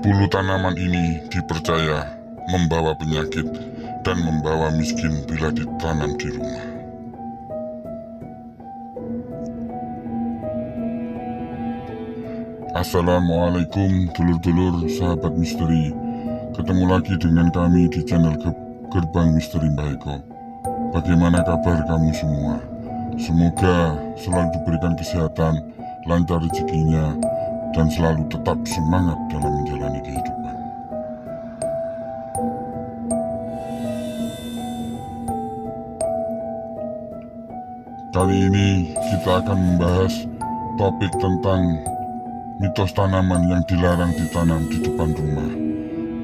10 tanaman ini dipercaya membawa penyakit dan membawa miskin bila ditanam di rumah. Assalamualaikum dulur-dulur sahabat misteri. Ketemu lagi dengan kami di channel Gerbang Misteri Mbah Eko. Bagaimana kabar kamu semua? Semoga selalu diberikan kesehatan, lancar rezekinya, dan selalu tetap semangat dalam menjalani kehidupan. Kali ini kita akan membahas topik tentang mitos tanaman yang dilarang ditanam di depan rumah.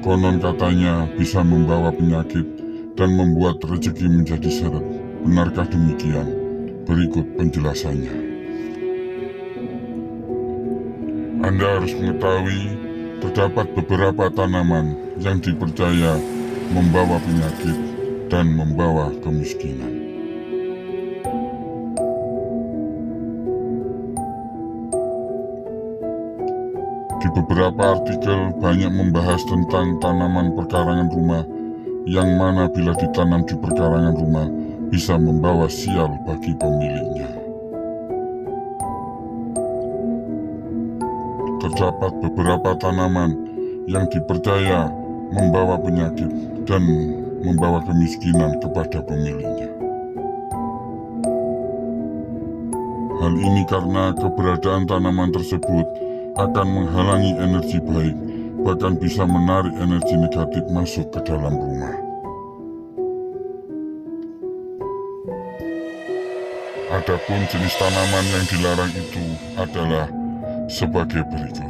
Konon katanya bisa membawa penyakit dan membuat rezeki menjadi seret. Benarkah demikian? Berikut penjelasannya. Anda harus mengetahui terdapat beberapa tanaman yang dipercaya membawa penyakit dan membawa kemiskinan. Di beberapa artikel banyak membahas tentang tanaman perkarangan rumah yang mana bila ditanam di perkarangan rumah bisa membawa sial bagi pemiliknya. Terdapat beberapa tanaman yang dipercaya membawa penyakit dan membawa kemiskinan kepada pemiliknya. Hal ini karena keberadaan tanaman tersebut akan menghalangi energi baik, bahkan bisa menarik energi negatif masuk ke dalam rumah. Adapun jenis tanaman yang dilarang itu adalah sebagai berikut.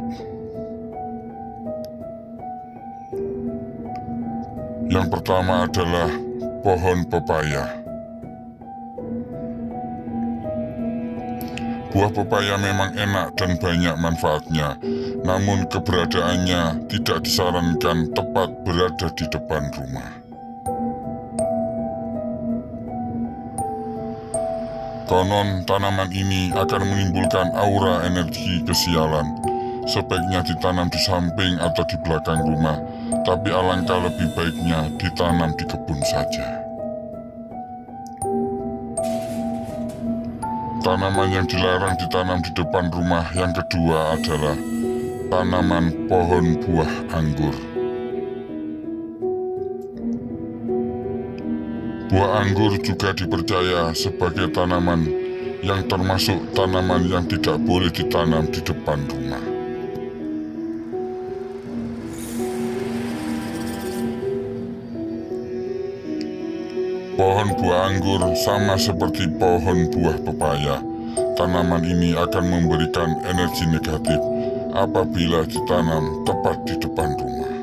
Yang pertama adalah pohon pepaya. Buah pepaya memang enak dan banyak manfaatnya, namun keberadaannya tidak disarankan tepat berada di depan rumah. Konon tanaman ini akan menimbulkan aura energi kesialan. Sebaiknya ditanam di samping atau di belakang rumah, tapi alangkah lebih baiknya ditanam di kebun saja. Tanaman yang dilarang ditanam di depan rumah yang kedua adalah tanaman pohon buah anggur. Buah anggur juga dipercaya sebagai tanaman yang termasuk tanaman yang tidak boleh ditanam di depan rumah. Pohon buah anggur sama seperti pohon buah pepaya. Tanaman ini akan memberikan energi negatif apabila ditanam tepat di depan rumah.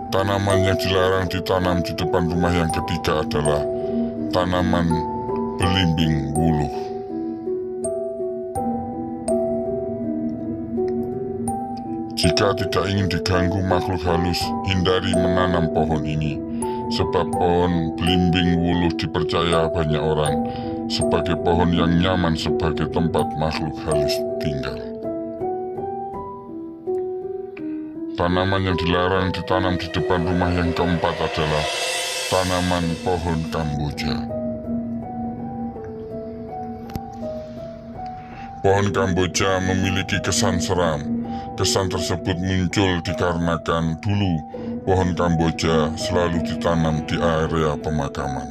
Tanaman yang dilarang ditanam di depan rumah yang ketiga adalah tanaman belimbing wuluh. Jika tidak ingin diganggu makhluk halus, hindari menanam pohon ini, sebab pohon belimbing wuluh dipercaya banyak orang sebagai pohon yang nyaman sebagai tempat makhluk halus tinggal. Tanaman yang dilarang ditanam di depan rumah yang keempat adalah tanaman pohon kamboja. Pohon kamboja memiliki kesan seram. Kesan tersebut muncul dikarenakan dulu pohon kamboja selalu ditanam di area pemakaman.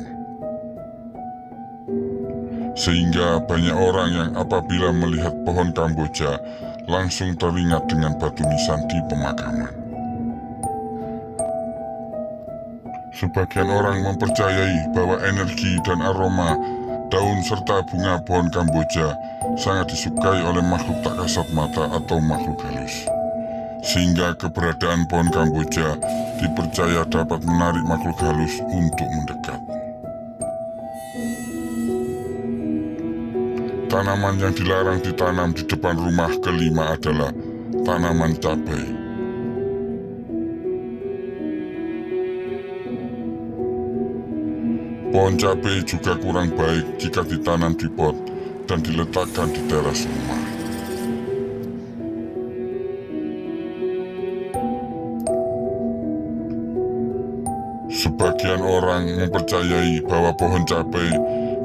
Sehingga banyak orang yang apabila melihat pohon kamboja langsung teringat dengan batu nisan di pemakaman. Sebagian orang mempercayai bahwa energi dan aroma daun serta bunga pohon kamboja sangat disukai oleh makhluk tak kasat mata atau makhluk halus. Sehingga keberadaan pohon kamboja dipercaya dapat menarik makhluk halus untuk mendekat. Tanaman yang dilarang ditanam di depan rumah kelima adalah tanaman cabai. Pohon cabai juga kurang baik jika ditanam di pot dan diletakkan di teras rumah. Sebagian orang mempercayai bahwa pohon cabai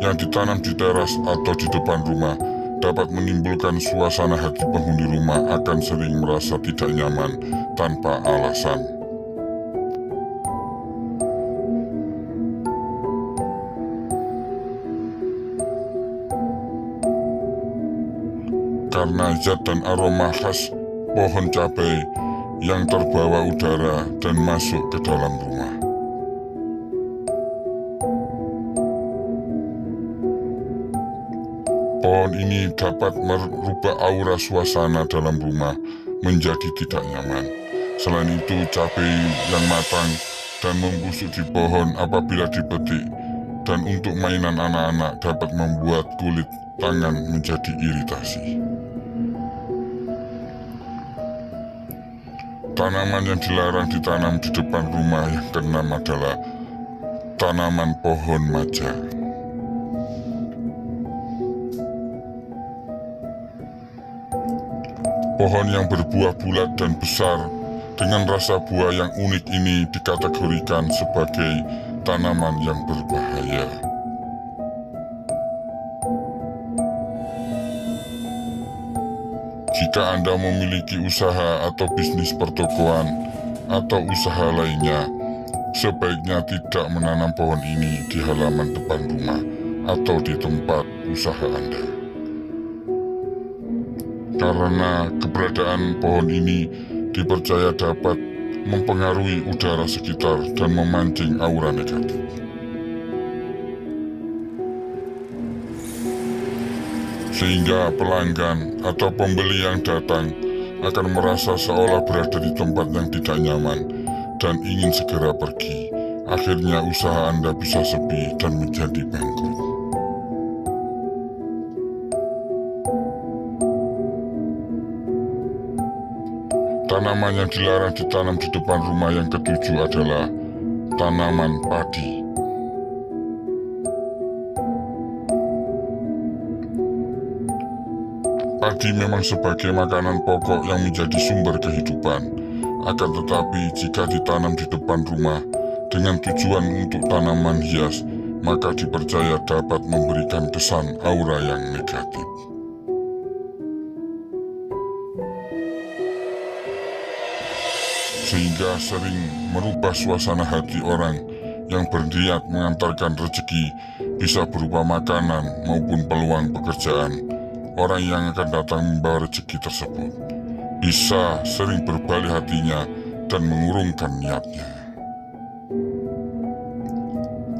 yang ditanam di teras atau di depan rumah dapat menimbulkan suasana hati penghuni rumah akan sering merasa tidak nyaman tanpa alasan. Karena zat dan aroma khas pohon cabai yang terbawa udara dan masuk ke dalam rumah. Pohon ini dapat merubah aura suasana dalam rumah menjadi tidak nyaman. Selain itu, cabai yang matang dan membusuk di pohon apabila dipetik dan untuk mainan anak-anak dapat membuat kulit tangan menjadi iritasi. Tanaman yang dilarang ditanam di depan rumah yang keenam adalah tanaman pohon maja. Pohon yang berbuah bulat dan besar dengan rasa buah yang unik ini dikategorikan sebagai tanaman yang berbahaya. Jika Anda memiliki usaha atau bisnis pertokoan atau usaha lainnya, sebaiknya tidak menanam pohon ini di halaman depan rumah atau di tempat usaha Anda. Karena keberadaan pohon ini dipercaya dapat mempengaruhi udara sekitar dan memancing aura negatif. Sehingga pelanggan atau pembeli yang datang akan merasa seolah berada di tempat yang tidak nyaman dan ingin segera pergi. Akhirnya usaha Anda bisa sepi dan menjadi bangkrut. Tanaman yang dilarang ditanam di depan rumah yang ketujuh adalah tanaman padi. Padi memang sebagai makanan pokok yang menjadi sumber kehidupan. Akan tetapi jika ditanam di depan rumah dengan tujuan untuk tanaman hias, maka dipercaya dapat memberikan kesan aura yang negatif. Sehingga sering merubah suasana hati orang yang berniat mengantarkan rezeki, bisa berupa makanan maupun peluang pekerjaan. Orang yang akan datang membawa rezeki tersebut bisa sering berbalik hatinya dan mengurungkan niatnya.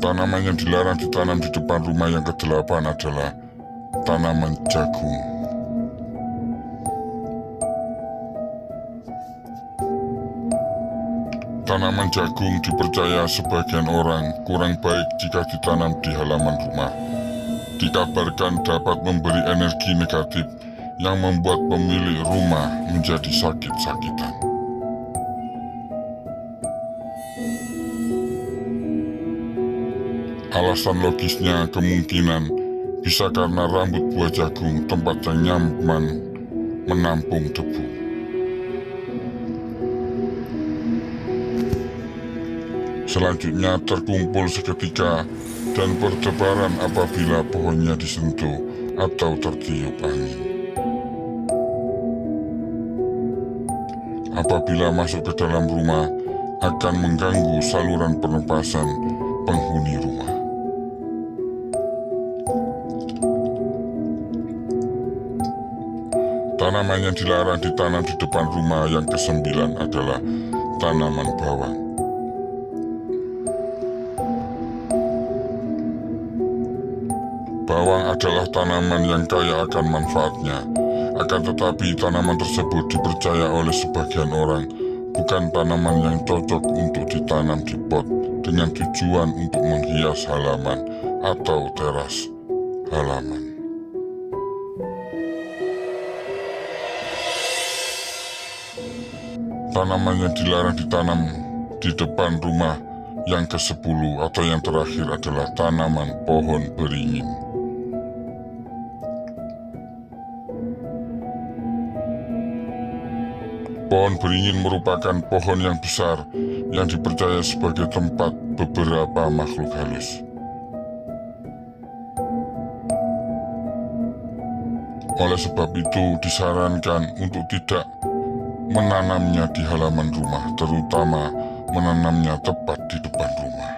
Tanaman yang dilarang ditanam di depan rumah yang kedelapan adalah tanaman jagung. Tanaman jagung dipercaya sebagian orang kurang baik jika ditanam di halaman rumah. Dikabarkan dapat memberi energi negatif yang membuat pemilik rumah menjadi sakit-sakitan. Alasan logisnya kemungkinan bisa karena rambut buah jagung tempat yang nyaman menampung debu. Selanjutnya terkumpul seketika dan bertebaran apabila pohonnya disentuh atau tertiup angin. Apabila masuk ke dalam rumah, akan mengganggu saluran pernapasan penghuni rumah. Tanaman yang dilarang ditanam di depan rumah yang kesembilan adalah tanaman bawang. Bawang adalah tanaman yang kaya akan manfaatnya. Akan tetapi tanaman tersebut dipercaya oleh sebagian orang bukan tanaman yang cocok untuk ditanam di pot dengan tujuan untuk menghias halaman atau teras halaman. Tanaman yang dilarang ditanam di depan rumah yang ke-10 atau yang terakhir adalah tanaman pohon beringin. Pohon beringin merupakan pohon yang besar yang dipercaya sebagai tempat beberapa makhluk halus. Oleh sebab itu disarankan untuk tidak menanamnya di halaman rumah, terutama menanamnya tepat di depan rumah.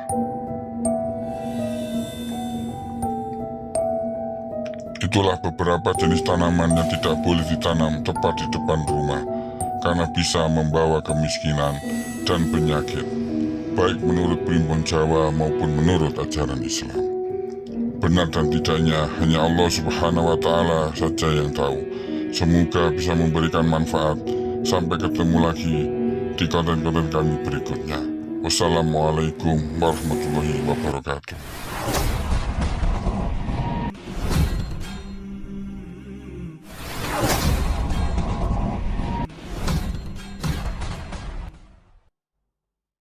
Itulah beberapa jenis tanaman yang tidak boleh ditanam tepat di depan rumah, karena bisa membawa kemiskinan dan penyakit, baik menurut primbon Jawa maupun menurut ajaran Islam. Benar dan tidaknya hanya Allah Subhanahu wa Ta'ala saja yang tahu. Semoga bisa memberikan manfaat. Sampai ketemu lagi di konten-konten kami berikutnya. Wassalamualaikum warahmatullahi wabarakatuh.